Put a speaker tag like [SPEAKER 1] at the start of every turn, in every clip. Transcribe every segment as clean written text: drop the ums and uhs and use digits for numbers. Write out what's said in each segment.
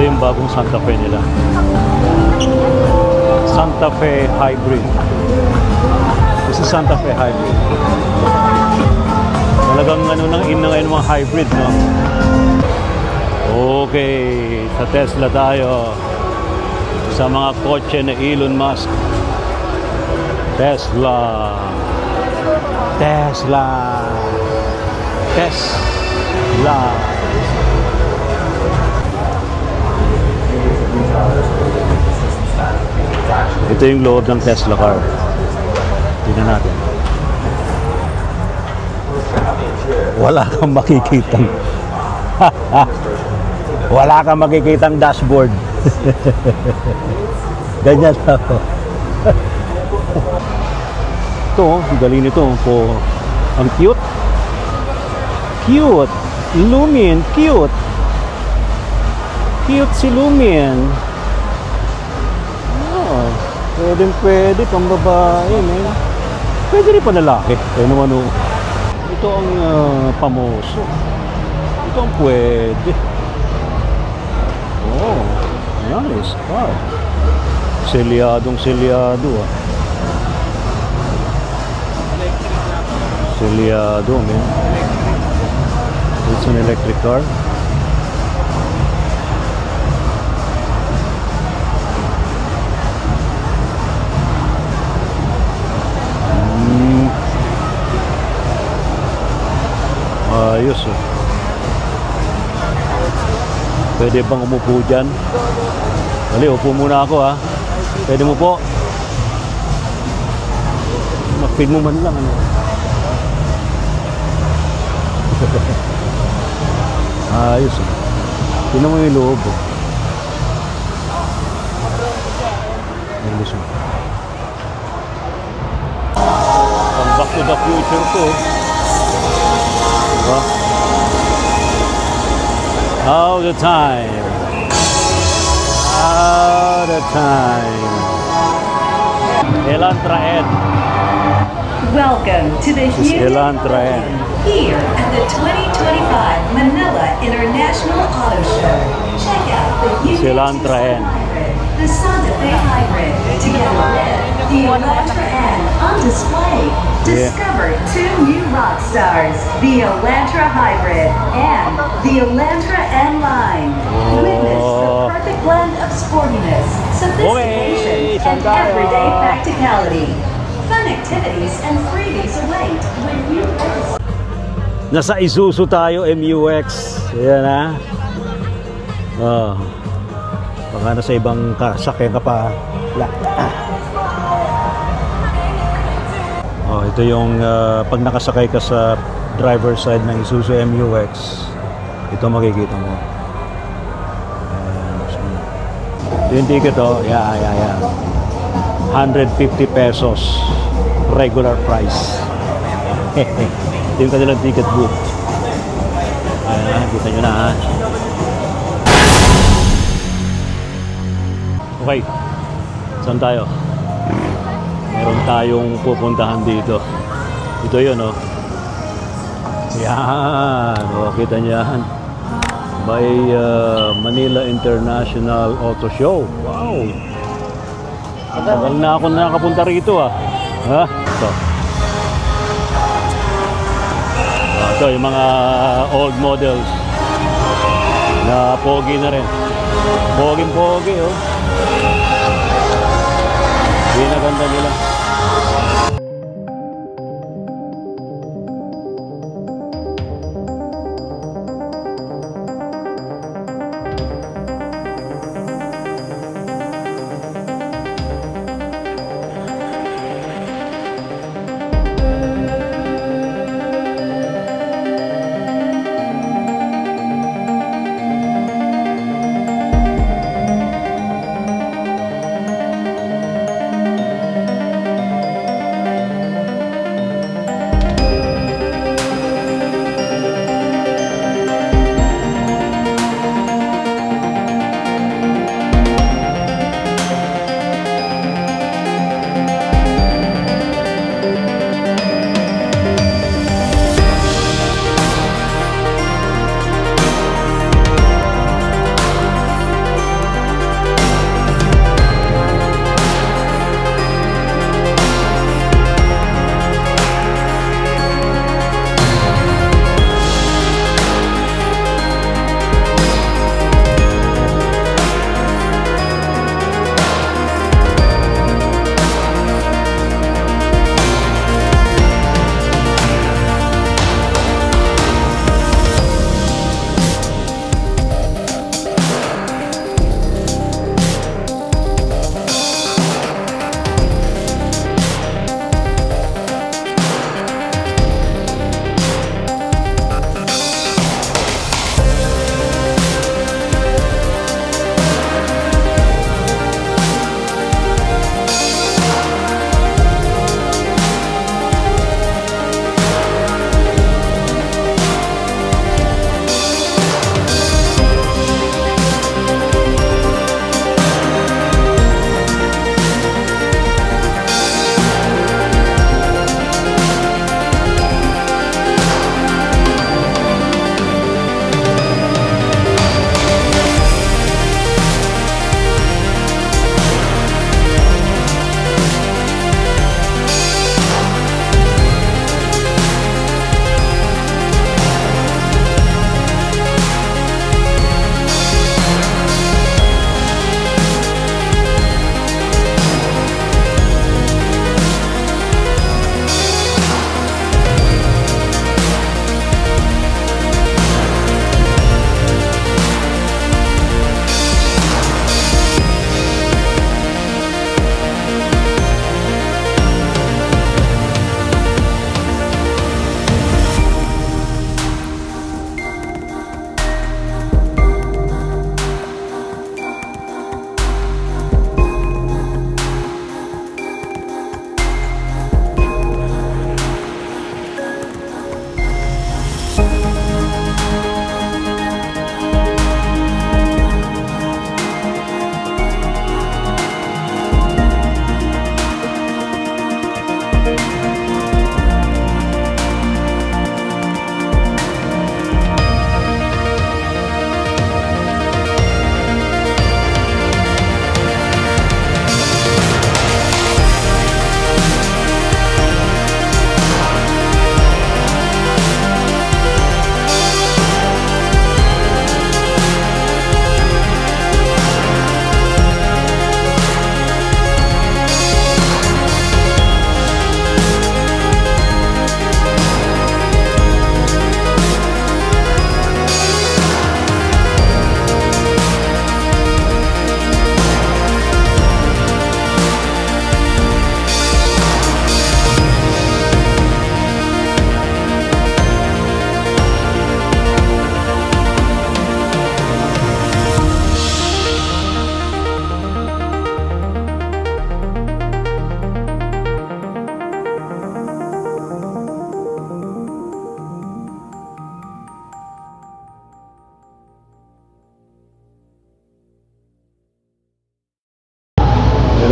[SPEAKER 1] yung bagong Santa Fe nila. Santa Fe Hybrid. This is Santa Fe Hybrid. Talagang ano nang ngayon mga hybrid, no? Okay, sa Tesla tayo. Sa mga kotse na Elon Musk. Tesla. Tesla. Tesla. Ito yung loob ng Tesla car. Tingnan natin. Wala kang makikitang wala kang makikitang dashboard. Ganyan lang. Ito, ang galing nito po. Ang cute. Cute. Lumion, cute. Cute si Lumion. Oh, pwede pang babae, man. Pwede rin pa lalaki. Ano. Ito ang pamoso. Ito ang pwede. Oh, nice car. Selyado ah. Selyado, man. It's an electric car. Ayos oh. Pwede bang umupo dyan? Dali, upo muna ako ha. Pwede mo po? Mag-feed mo man lang ano. Ayos oh. Tignan mo yung loob oh. Ayos oh. Ang Back to the Future ko oh. All the time. All the time. Elantra N.
[SPEAKER 2] Welcome to the
[SPEAKER 1] Elantra N.
[SPEAKER 2] Here at the 2025 Manila International Auto Show. Check out the
[SPEAKER 1] Elantra N.
[SPEAKER 2] The Santa Fe Hybrid, together with the Elantra N on display. Discover two new rock stars, the Elantra Hybrid and the Elantra N line. Witness the perfect blend of sportiness, sophistication, and everyday practicality. Fun activities and freebies await when you visit.
[SPEAKER 1] Nasa Isuzu tayo, MUX. Ayan ha. Oh. Baka nasa ibang sakyan ka pa. Oh, ito yung pag nakasakay ka sa driver side ng Isuzu MUX, ito makikita mo. Ito yung ticket oh. Yeah. 150 pesos regular price. Ito yung kanilang ticket booth. Ayan, kita nyo na ha. Okay, saan tayo? Meron tayong pupuntahan dito. Ito yun oh. Yan, oh, kita nyo yan. By Manila International Auto Show. Wow! Tagal na ako nakapunta rito ah. Ha? Ito. Ito yung mga old models na pogi na rin. Pogi oh. Pinaganda nila.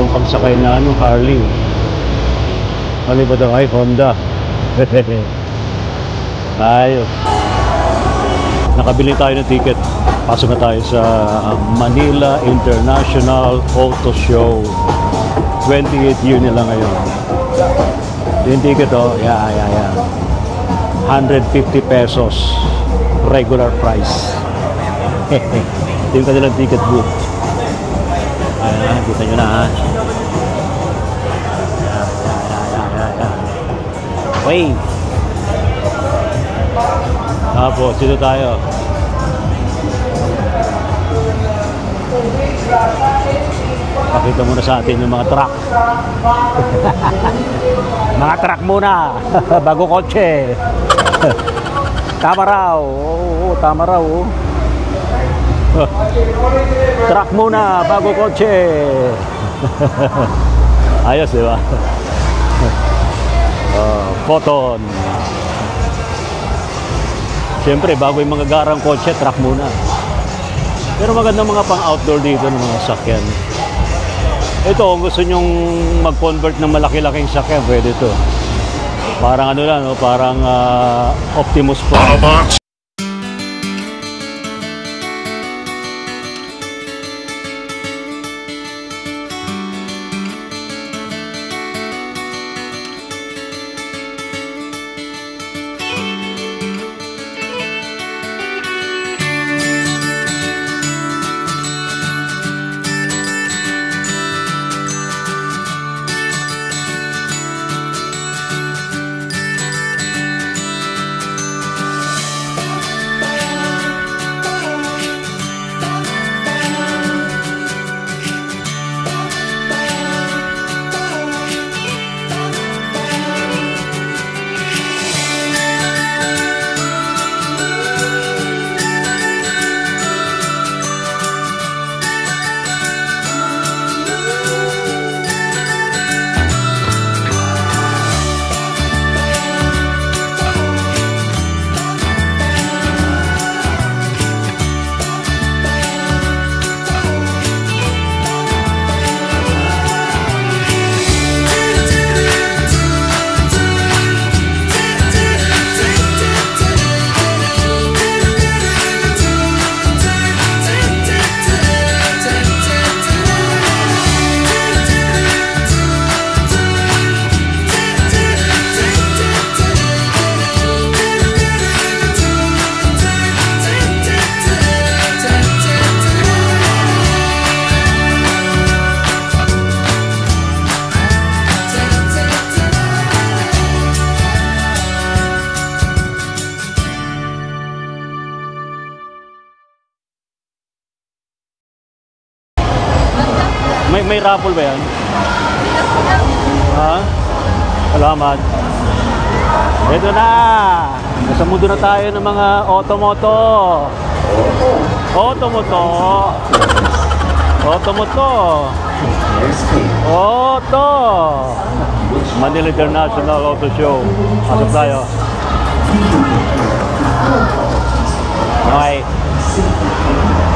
[SPEAKER 1] Meron pang sakay na ano, Harley. Harley ba daw? Ay, Honda. Ayos. Nakabili tayo ng ticket. Pasok na tayo sa Manila International Auto Show. 28th year nila ngayon. Yung ticket yeah. 150 pesos. Regular price. Ito yung kanilang ticket booth. Ayan, kita nyo na ha. Ayan. Wait. Tapos, dito tayo. Pakita muna sa atin yung mga truck. Mga truck muna. Bago kotse. Tama raw. Oo, tama raw. Truck muna, bago kotse. Ayos, di ba? Photon. Siyempre, bago yung mga garang kotse, truck muna. Pero maganda mga pang-outdoor dito ng mga sakyan. Ito, kung gusto nyong mag-convert ng malaki-laking sakyan, pwede ito. Parang ano lang, no? Parang Optimus Prime. May raffle ba yan? Ha? Salamat. Ito na! Nasa mundo na tayo ng mga automoto. Automoto. Auto. Manila International Auto Show. Pasok tayo. Okay.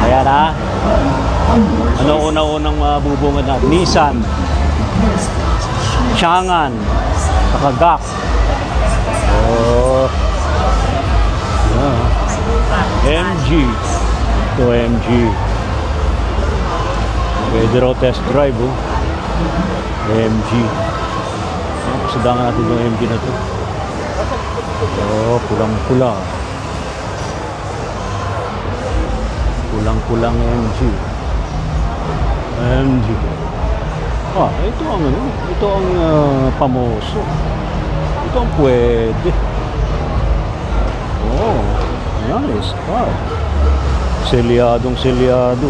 [SPEAKER 1] Ayan ha. Ano unang mabubungan natin? Nissan, Changan, Takagak. MG. Ito MG. Pwede raw test drive MG. Pasadangan natin yung MG na to. Pulang-pula. Pulang-pulang MG. Ito ang ito ang pamoso. Ito ang pwede. Nice car. Selyadong Selyado,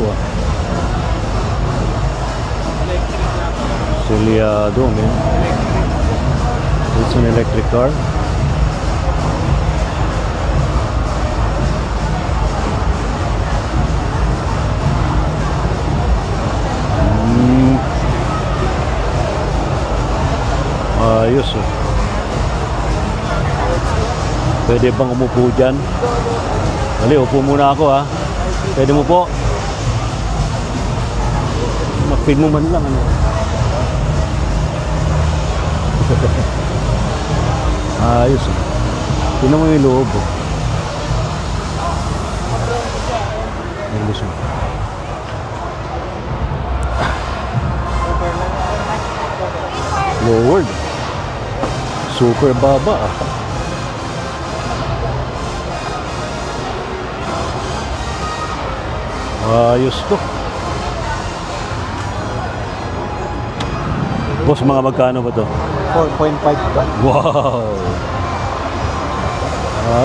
[SPEAKER 1] man. It's an electric car. Ayos Pwede bang umupo dyan? Dali, upo muna ako ha. Pwede mo po? Mag-feed mo man lang Ayos eh. Tingnan mo yung loob eh. English mo. Lowered. Super baba ah. Ayos to. Boss, mga magkano ba to?
[SPEAKER 3] 4.5 ba?
[SPEAKER 1] Wow!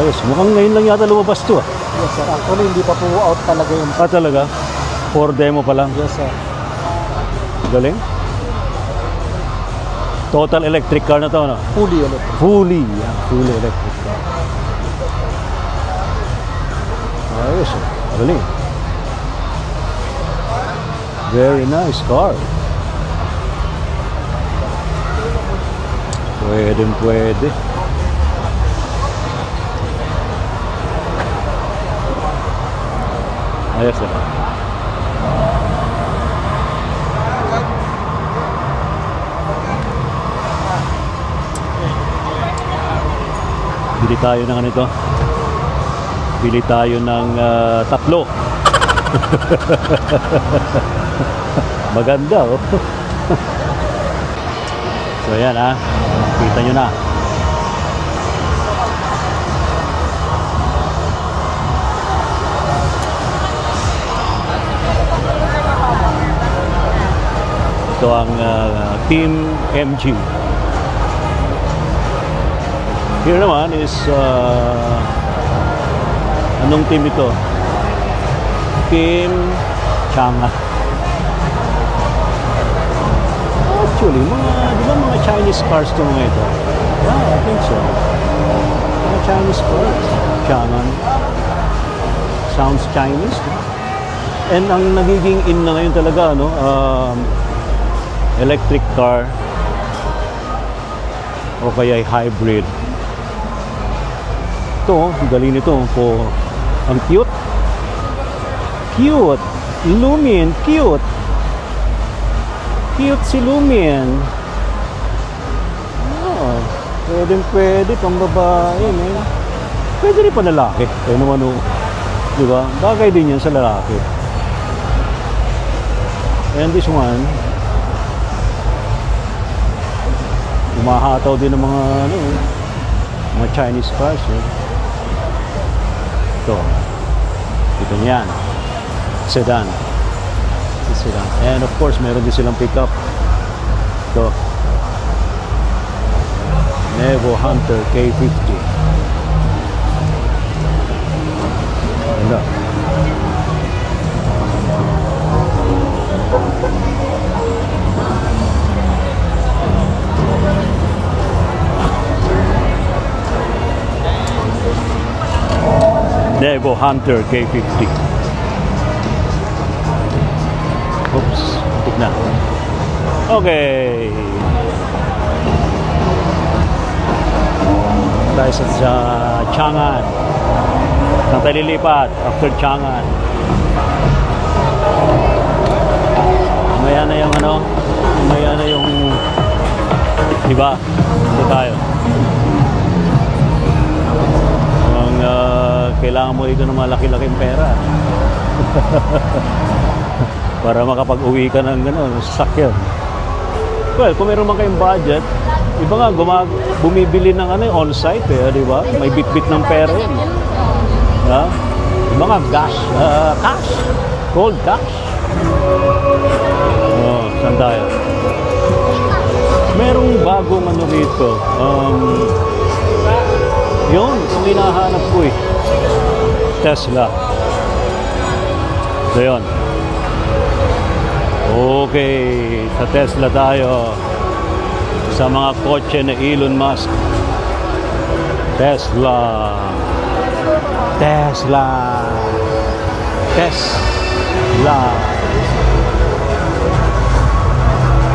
[SPEAKER 1] Ayos. Mukhang ngayon lang yata lumabas to ah.
[SPEAKER 3] Yes sir. Actually hindi pa po out talaga yun.
[SPEAKER 1] Ah, talaga? For demo pa lang.
[SPEAKER 3] Yes sir.
[SPEAKER 1] Galing. Total electric car na to, no?
[SPEAKER 3] Fully electric.
[SPEAKER 1] Fully. Yeah, fully electric car. Ayos. Galing. Very nice car. Pwede. Ayos na. Bili tayo ng ano ito. Bili tayo ng tatlo. Maganda oh. So yan ah. Kita nyo na. Ito ang Team MG. Here naman is anong team ito? Team Chang'an. Actually, di ba mga Chinese cars ito mga ito? Yeah, I think so. Mga Chinese cars. Chang'an. Sounds Chinese. And ang nagiging in na ngayon talaga, no? Electric car o kaya hybrid. Ito, galing nito po. Ang cute. Cute. Lumion, cute. Cute si Lumion. Oh, pwede pang babae, eh. Pwede rin pa lalaki. Kaya naman, di ba? Bagay din yan sa lalaki. And this one, umahataw din ng mga mga Chinese cars eh. Ito niyan, sedan. Sedan. And of course meron din silang pickup. Ito Nevo Hunter K50. Ganda. Nevo Hunter K50. Oops, tik na. Okay. Tayo sa Chang'an. Saan tayo lilipat after Chang'an? Maya na yung maya na yung iba. Ito tayo. Kailangan mo ito ng malaki-laking pera para makapag-uwi ka ng sasakyan. Well, kung meron man kayong budget, iba nga bumibili ng on-site di ba? May bit-bit ng pera yun. Iba nga cash, cold cash. Oh, saan tayo? Merong bagong rito. Yun, kung hinahanap ko eh. Tesla. So yun. Okay, sa Tesla tayo. Sa mga kotse na Elon Musk. Tesla.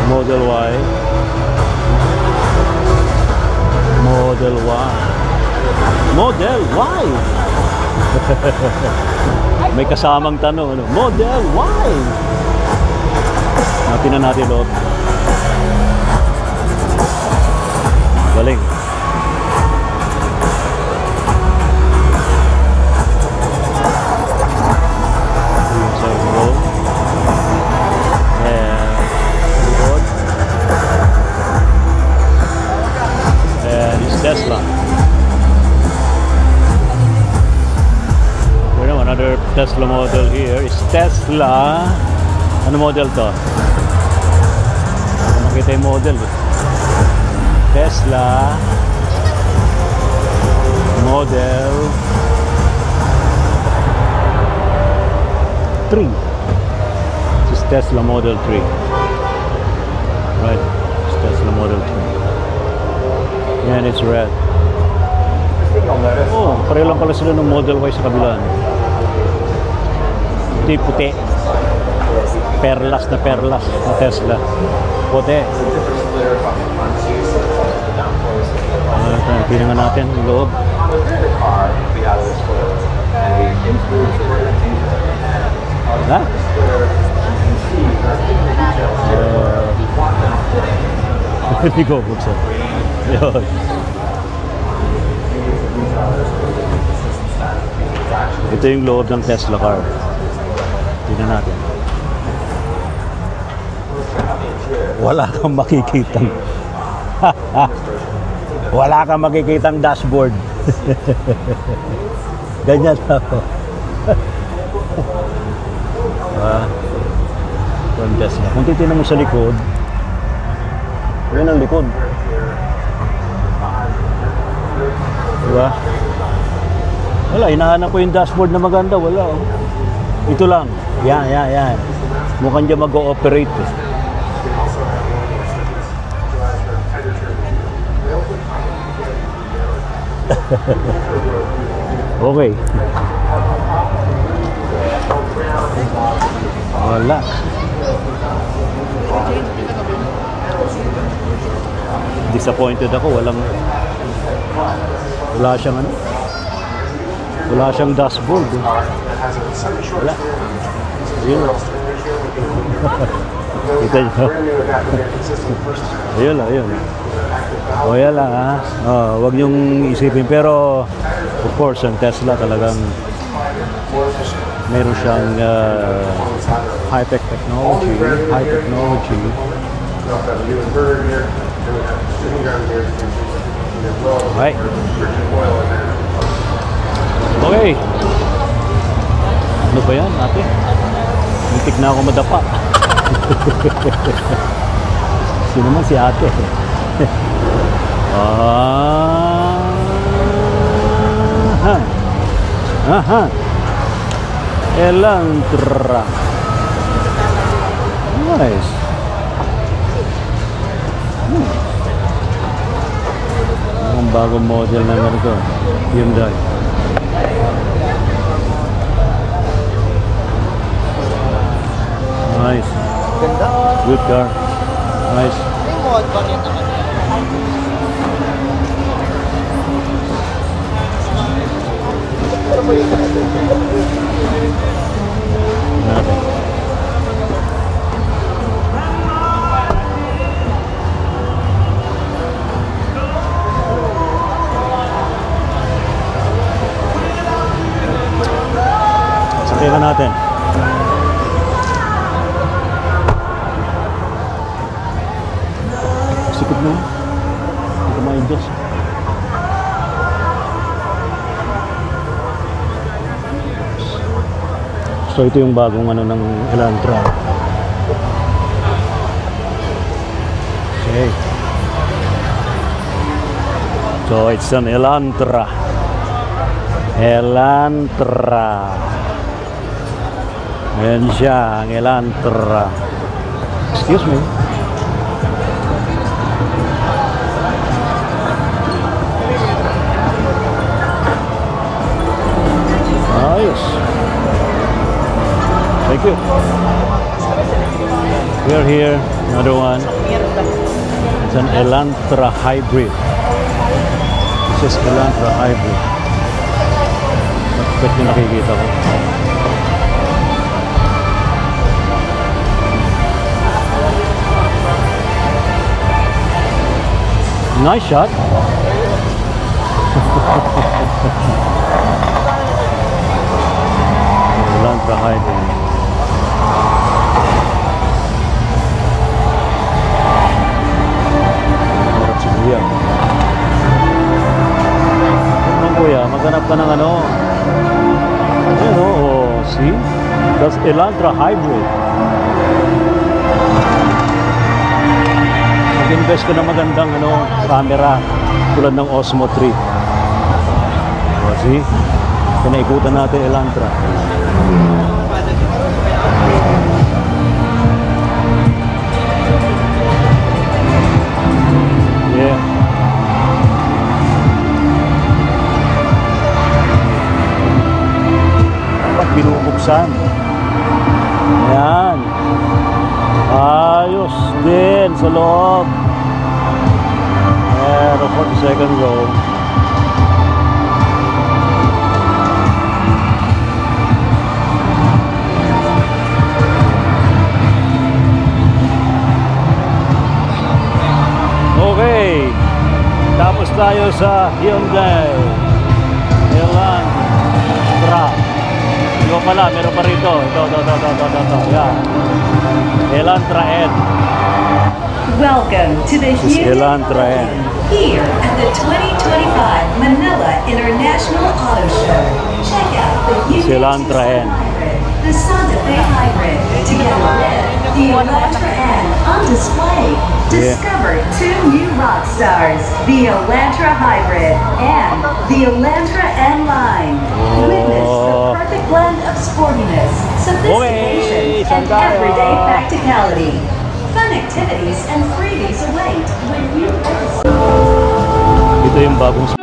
[SPEAKER 1] Model Y. Model Y. May kasamang tanong, Model Y. Tingnan natin loob. Galing. Yung sa loob. Likod. And it's Tesla. We have another Tesla model here. It's Tesla. Ano model to? Makita yung model. Tesla Model 3. This is Tesla Model 3. Right. It's Tesla Model 3. And it's red. Oh, pareho lang pala sila ng Model Y sa kabila. Ito yung puti. Perlas na Tesla. Puti. Tingnan natin yung loob. Ha? Hindi ko buksan. Yun. Ito yung loob ng Tesla car. Tingnan natin. Wala kang makikitang wala kang makikitang dashboard. Ganyan lang. From Tesla. Kung titignan mo sa likod, yun ang likod. Diba? Wala, hinahanap ko yung dashboard na maganda. Wala. Oh. Ito lang. Yan. Mukhang dyan mag-ooperate. Okay. Wala. Disappointed ako. Wala siyang ano. Wala siyang dashboard. Wala. Ayun. Kita nyo. Ayun. O yan lang ha. Huwag niyong isipin. Pero of course ang Tesla talagang meron siyang high-tech technology. Right. Okay. Ano ba yan ate? Muntik na ako madapa. Sino man si ate? Elantra. Nice. Ang bagong model na ganito. Hyundai. Nice.
[SPEAKER 3] Ganda.
[SPEAKER 1] Good car. Nice.
[SPEAKER 3] May mod ba rin naman?
[SPEAKER 1] Natin. Sakyan natin. Sikip mo. Hindi ko ma-adjust. So ito yung bagong ano ng Elantra. Okay. So it's an Elantra. Ayan siya, ang Elantra. Excuse me. Ayos. Thank you. We are here, another one. It's an Elantra hybrid. This is Elantra hybrid. Bakit yung nakikita ko? Nice shot. Elantra Hybrid. Harap si Kuya. Ano Kuya, maghanap ka ng ano? Ayan o, see? That's Elantra Hybrid. Mag-invest ka na magandang camera tulad ng Osmo 3. O, see? Pinaikutan natin Elantra. Yeah. Dapat binubuksan. Ayan. Ayos din sa loob. And the 42nd row. Okay. Tapos tayo sa Hyundai Elantra. Ito pala, meron pa rito. Ito. Yan. Elantra N.
[SPEAKER 2] Welcome to the Hyundai
[SPEAKER 1] Elantra N.
[SPEAKER 2] here at the 2025 Manila International Auto Show. Check out the Hyundai
[SPEAKER 1] Elantra N.
[SPEAKER 2] Hybrid, the Santa Fe Hybrid, together with the Elantra N on display. Discover two new rock stars, the Elantra Hybrid and the Elantra N line. Witness the perfect blend of sportiness, sophistication, and everyday practicality. Fun activities and freebies await when you purchase.
[SPEAKER 1] Ito yung bagong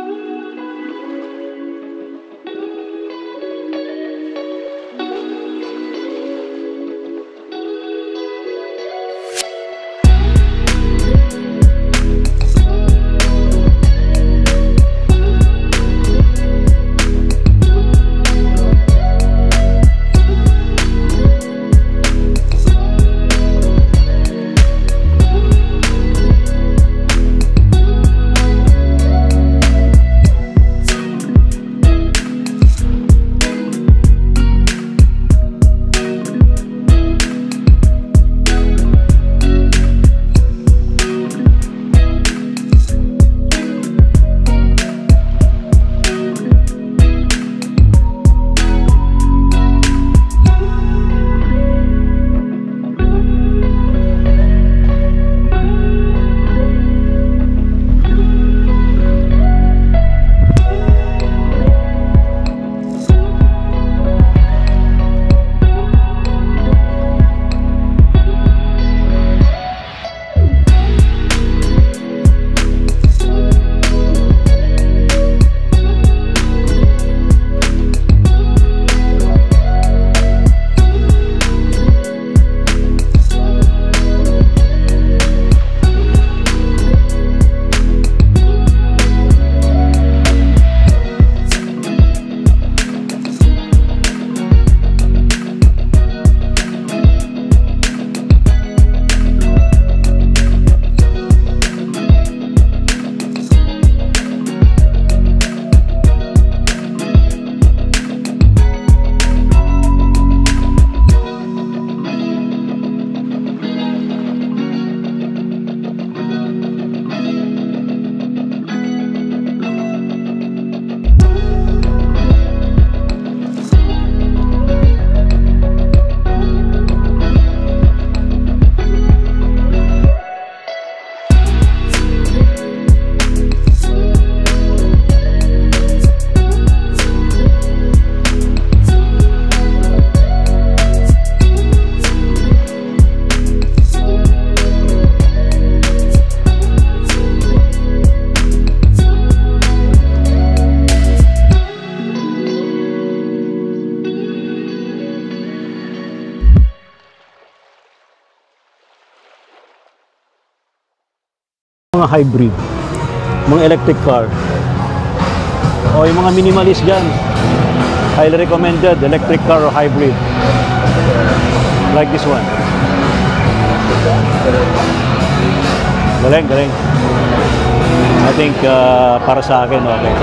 [SPEAKER 1] mga hybrid, mga electric car, o yung mga minimalist dyan, highly recommended electric car or hybrid like this one. Galing. think para sa akin, okay.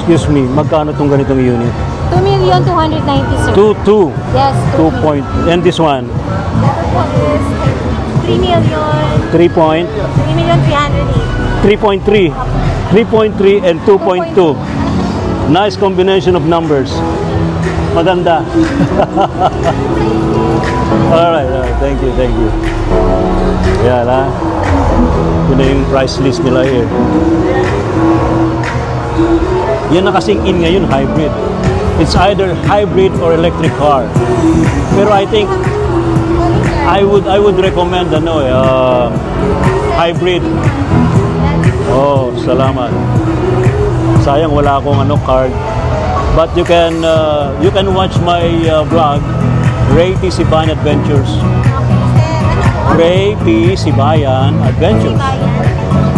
[SPEAKER 1] Excuse me, magkano tong ganitong unit?
[SPEAKER 4] 2,290,000, sir.
[SPEAKER 1] 2,
[SPEAKER 4] Yes,
[SPEAKER 1] 2 point. And this one?
[SPEAKER 4] That one is 3 million.
[SPEAKER 1] 3 point?
[SPEAKER 4] 3,308,000.
[SPEAKER 1] 3.3. 3.3 and 2.2. Nice combination of numbers. Maganda. Alright, thank you, thank you. Yan ha. Yun na yung price list nila here. Yan na kasing in ngayon, hybrid. It's either hybrid or electric car. Pero I think I would recommend hybrid. Oh, salamat. Sayang wala akong card. But you can watch my vlog, Ray P. Sibayan Adventures. Ray P. Sibayan Adventures.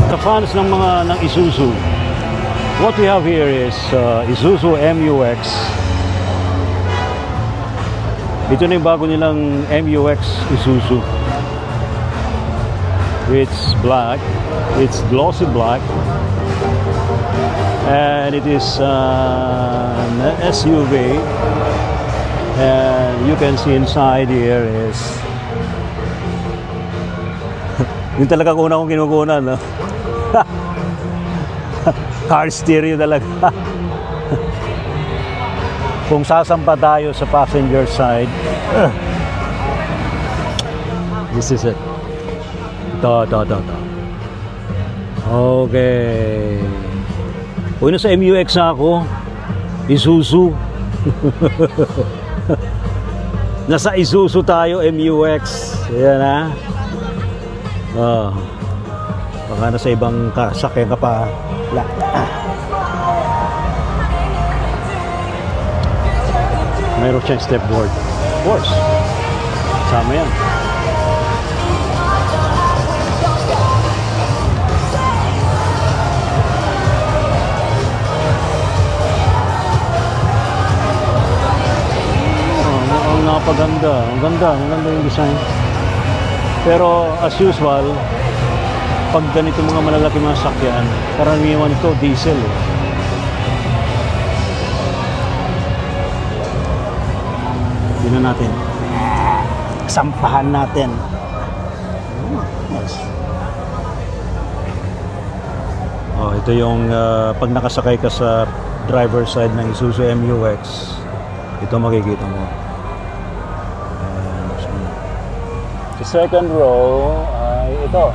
[SPEAKER 1] Sa fans ng Isuzu, what we have here is Isuzu MUX. Ito na yung bago nilang MUX Isuzu. It's black. It's glossy black. And it is an SUV. And you can see inside here is yung talaga kuna kong kinukunan, no? Car stereo talaga. Kung sasampa tayo sa passenger side, this is it. Ito. Okay. Uy, nasa MUX na ako. Isuzu. Nasa Isuzu tayo, MUX. Ayan ha. Baka nasa ibang sakyan ka pa. Mayroon siyang step board. Of course. Sama yan. Ang napaganda. Ang ganda yung design. Pero as usual, pag ganito mga malalaki mga sakyan, karaniwan ito diesel. Tingnan natin. Sampahan natin. Oh, ito yung pag nakasakay ka sa driver side ng Isuzu MUX, ito makikita mo. Sa second row ay ito.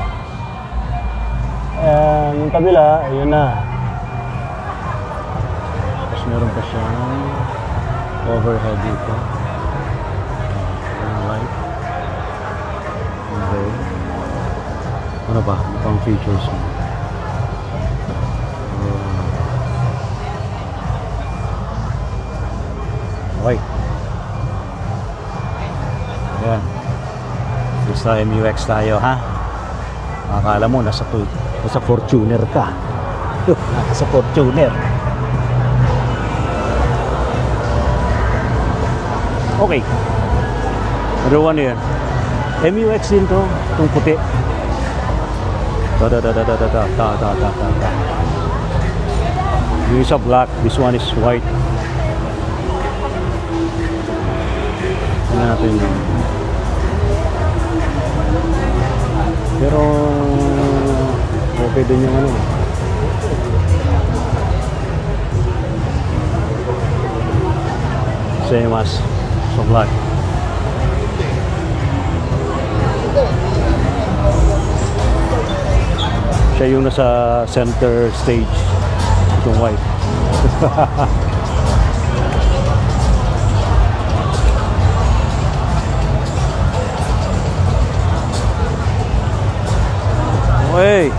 [SPEAKER 1] Yung kabila, ayun na. Tapos meron pa siyang overhead dito. Light. Ano ba? Ano pang features mo? Okay. Ayan. Gusto MUX tayo, ha? Akala mo, nasa Fortuner ka. Nasa Fortuner. Okay. Ano yan? MUX din to. Itong puti. Yung isa black. This one is white. Ano natin yun? Pero okay din yung ano. Same as sa black. Siya yung nasa center stage. Itong white. Hey.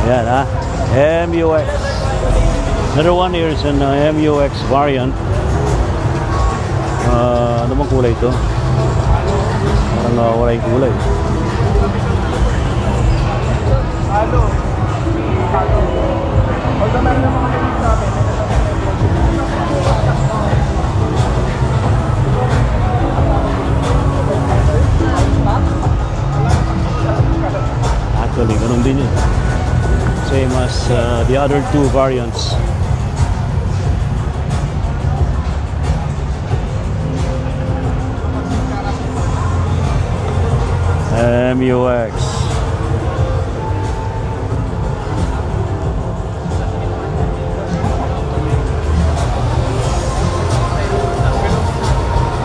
[SPEAKER 1] Ayan, ha? MUX. Another one here is an MUX variant. Ano bang kulay ito? Parang wala yung kulay. Actually, ganun din yun. Same as the other two variants. MUX.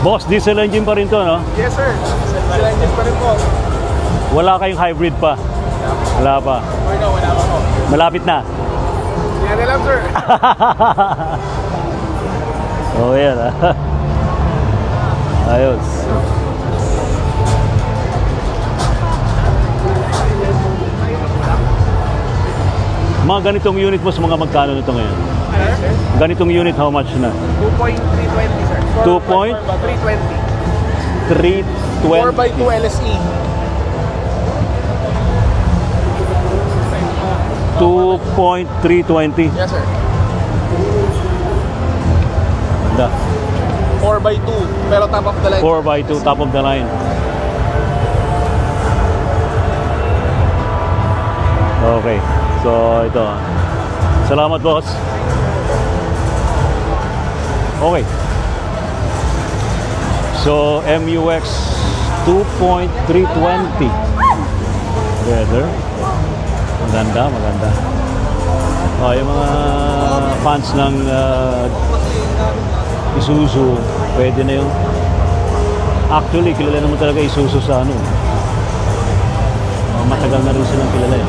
[SPEAKER 1] Boss, diesel engine pa rin to, no?
[SPEAKER 3] Yes, sir. Diesel engine pa rin po.
[SPEAKER 1] Wala kayong hybrid pa? Wala pa.
[SPEAKER 3] Wala pa po.
[SPEAKER 1] Malapit na?
[SPEAKER 3] Yan na lang, sir.
[SPEAKER 1] Oh, yan, ha? Ayos. Mga ganitong unit mo sa mga magkano nito ngayon?
[SPEAKER 3] Ano, sir?
[SPEAKER 1] Ganitong unit, how much na?
[SPEAKER 3] 2.320, sir.
[SPEAKER 1] 320.
[SPEAKER 3] 4x2 LSE.
[SPEAKER 1] 2.320.
[SPEAKER 3] Yes, sir.
[SPEAKER 1] Ganda.
[SPEAKER 3] 4x2, pero top of the line.
[SPEAKER 1] 4x2, top of the line. Okay. So, ito. Salamat, boss. Okay. So, MUX 2.320. Together. Maganda, maganda. Oh, yung mga fans ng Isuzu, pwede na yun. Actually, kilala naman talaga Isuzu sa ano. Matagal na rin silang kilala yun.